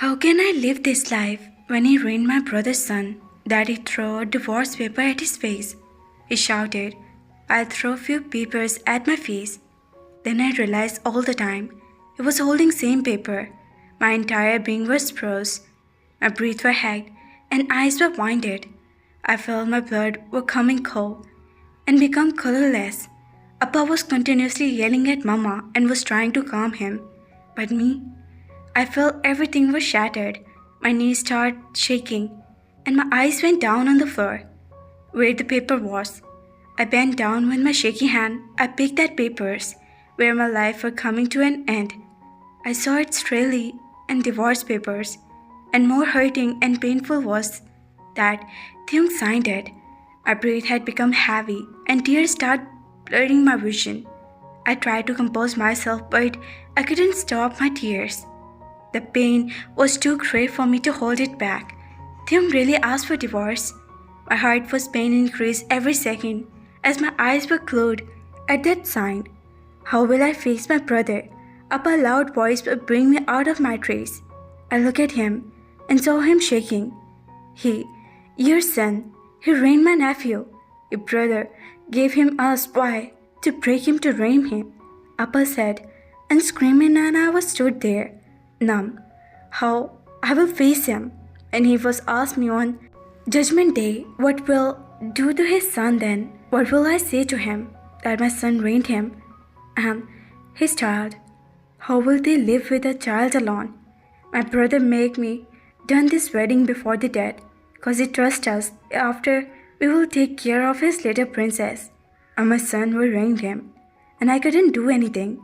How can I live this life when he ruined my brother's son? Daddy threw a divorce paper at his face. He shouted, I'll throw a few papers at my face. Then I realized all the time he was holding same paper. My entire being was froze. My breath were hacked and eyes were winded. I felt my blood were coming cold and become colorless. Appa was continuously yelling at Mama and was trying to calm him. But me, I felt everything was shattered. My knees started shaking and my eyes went down on the floor where the paper was. I bent down with my shaky hand. I picked at papers where my life were coming to an end. I saw it straighly and divorce papers, and more hurting and painful was that Taehyung signed it. My breath had become heavy and tears started blurring my vision. I tried to compose myself, but I couldn't stop my tears. The pain was too great for me to hold it back. Taehyung really asked for divorce. My heart was pain increased every second as my eyes were glued at that sign. How will I face my brother? Up a loud voice would bring me out of my trace. I looked at him and saw him shaking. Your son, he ruined my nephew. Your brother gave him us why to break him to ruin him. Appa said, and screaming, and I was stood there, numb. How I will face him? And he was asked me on Judgment Day, what will do to his son then? What will I say to him? That my son ruined him and his child. How will they live with a child alone? My brother make me done this wedding before the death, cause he trusts us after we will take care of his little princess. And my son will ruin him. And I couldn't do anything.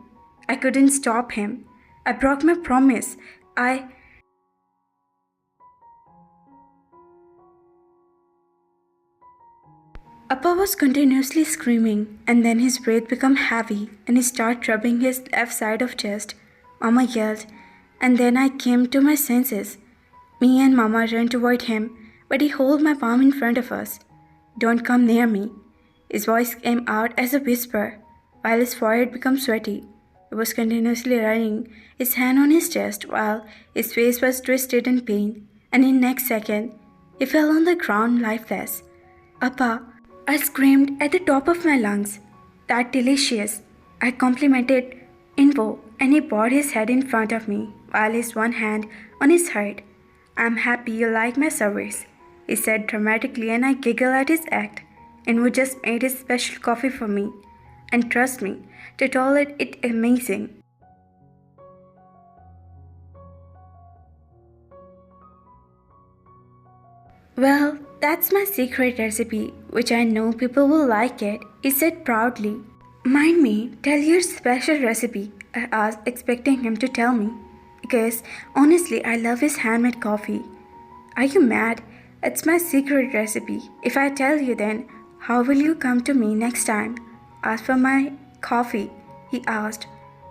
I couldn't stop him. I broke my promise. Appa was continuously screaming, and then his breath became heavy, and he started rubbing his left side of chest. Mama yelled, and then I came to my senses. Me and Mama ran toward him, but he held my palm in front of us. Don't come near me. His voice came out as a whisper, while his forehead became sweaty. He was continuously running his hand on his chest while his face was twisted in pain, and in next second, he fell on the ground lifeless. Appa, I screamed at the top of my lungs. That delicious. I complimented Eun-woo, and he bowed his head in front of me while his one hand on his heart. I'm happy you like my service, he said dramatically, and I giggled at his act. Eun-woo just made his special coffee for me, and trust me, to tolerate it amazing. Well, that's my secret recipe, which I know people will like it, he said proudly. Mind me, tell your special recipe, I asked, expecting him to tell me. Because honestly, I love his handmade coffee. Are you mad? It's my secret recipe. If I tell you, then how will you come to me next time? Ask for my coffee, he asked.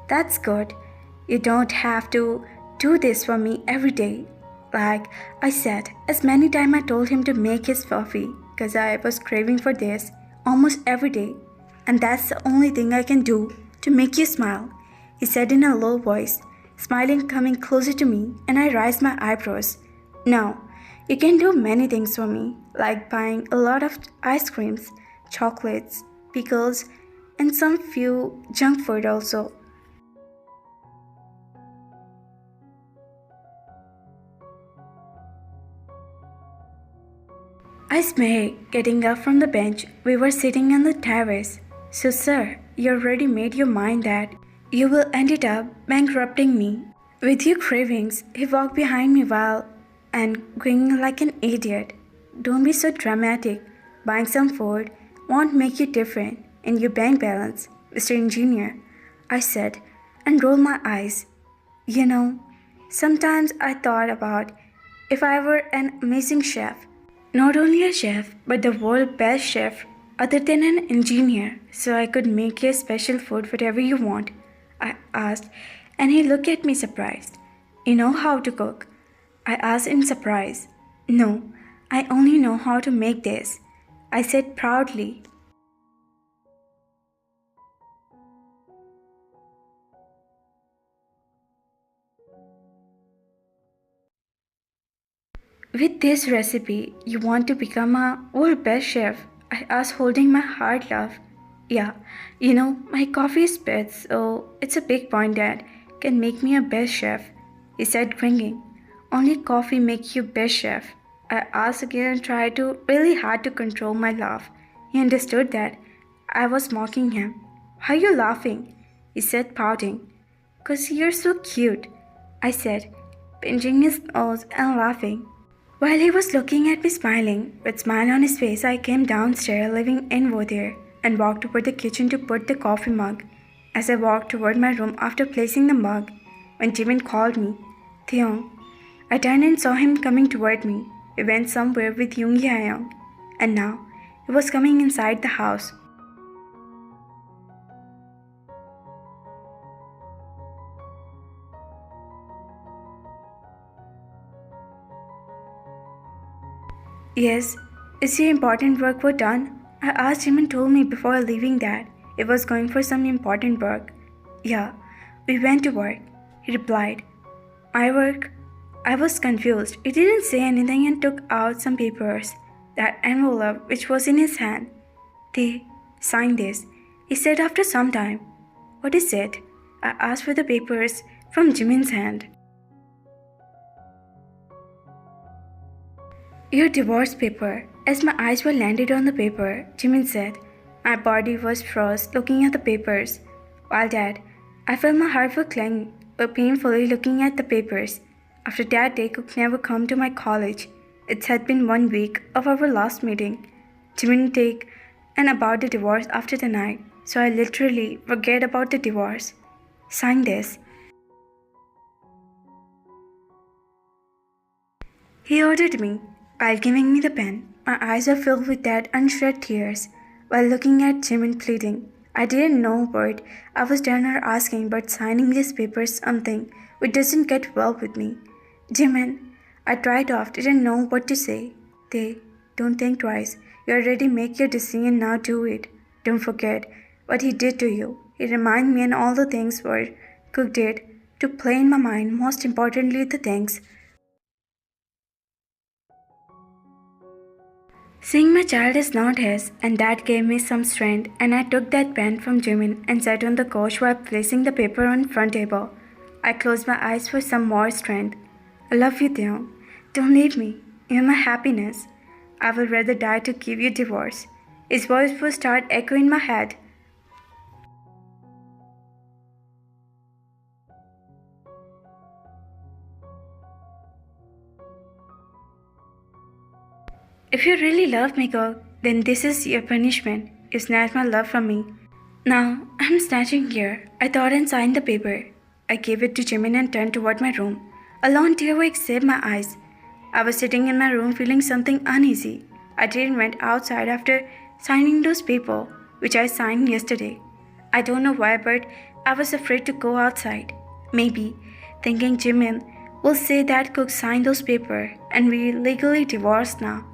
That's good. You don't have to do this for me every day. Like I said, as many times I told him to make his coffee because I was craving for this almost every day. And that's the only thing I can do to make you smile, he said in a low voice, smiling coming closer to me, and I raised my eyebrows. No, you can do many things for me, like buying a lot of ice creams, chocolates, pickles, and some few junk food also. I smiled, getting up from the bench. We were sitting on the terrace. So, sir, you already made your mind that you will end it up bankrupting me. With your cravings, he walked behind me while and grinning like an idiot. Don't be so dramatic. Buying some food won't make you different in your bank balance, Mr. Engineer, I said, and rolled my eyes. You know, sometimes I thought about if I were an amazing chef. Not only a chef, but the world's best chef, other than an engineer, so I could make you special food whatever you want, I asked, and he looked at me surprised. You know how to cook? I asked in surprise. No, I only know how to make this, I said proudly. With this recipe, you want to become a world best chef? I asked, holding my heart laugh. Yeah, my coffee is bad, so it's a big point that can make me a best chef, he said, grinning. Only coffee makes you best chef. I asked again and tried to really hard to control my laugh. He understood that I was mocking him. Why are you laughing? He said, pouting. 'Cause you're so cute, I said, pinching his nose and laughing. While he was looking at me smiling, with smile on his face, I came downstairs, leaving Eun-woo there, and walked toward the kitchen to put the coffee mug. As I walked toward my room after placing the mug, when Jimin called me, Taehyung, I turned and saw him coming toward me. He went somewhere with Young, and now he was coming inside the house. Yes, is your important work were done? I asked him and told me before leaving that he was going for some important work. Yeah, we went to work, he replied. My work? I was confused. He didn't say anything and took out some papers. That envelope which was in his hand. They signed this, he said after some time. What is it? I asked for the papers from Jimin's hand. Your divorce paper. As my eyes were landed on the paper, Jimin said. My body was froze looking at the papers. While that, I felt my heart was clang painfully looking at the papers. After that, Taekook never come to my college. It had been 1 week of our last meeting. Jimin take and about the divorce after the night, so I literally forget about the divorce. Sign this. He ordered me. While giving me the pen, my eyes were filled with that unshed tears. While looking at Jimin pleading, I didn't know what I was done or asking, but signing this paper is something which doesn't get well with me. Jimin, I tried off, didn't know what to say. Don't think twice. You already make your decision, now do it. Don't forget what he did to you. He reminded me and all the things what Cook did to play in my mind, most importantly the things. Seeing my child is not his, and that gave me some strength, and I took that pen from Jimin and sat on the couch while placing the paper on front table. I closed my eyes for some more strength. I love you, Taehyung. Don't leave me. You're my happiness. I would rather die to give you divorce. His voice would start echoing in my head. If you really love me, girl, then this is your punishment. You snatched my love from me. Now, I'm snatching here. I thought and signed the paper. I gave it to Jimin and turned toward my room. A long tear saved my eyes. I was sitting in my room feeling something uneasy. I didn't went outside after signing those papers, which I signed yesterday. I don't know why, but I was afraid to go outside. Maybe, thinking Jimin will say that Cook signed those papers and we legally divorced now.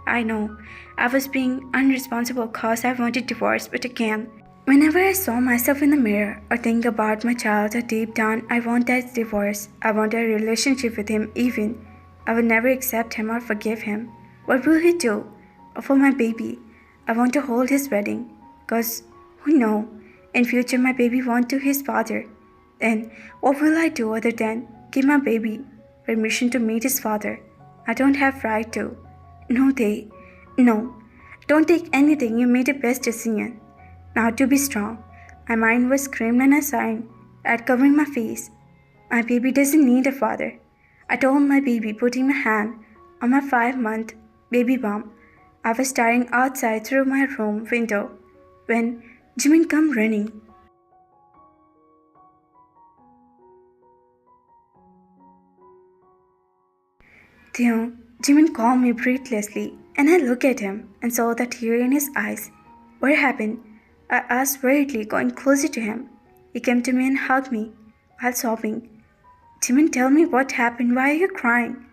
I know, I was being unresponsible cause I wanted divorce, but again, whenever I saw myself in the mirror or think about my child, or deep down I want that divorce. I want a relationship with him even. I will never accept him or forgive him. What will he do? For my baby, I want to hold his wedding. Cause, who know, in future my baby want to his father. Then, what will I do other than give my baby permission to meet his father? I don't have right to. No. Don't take anything. You made the best decision. Now to be strong. My mind was screamed and I signed at covering my face. My baby doesn't need a father. I told my baby, putting my hand on my 5-month baby bump. I was staring outside through my room window when Jimin come running. Taehyung, Jimin called me breathlessly, and I looked at him and saw the tear in his eyes. What happened? I asked worriedly, going closer to him. He came to me and hugged me while sobbing. Jimin, tell me what happened. Why are you crying?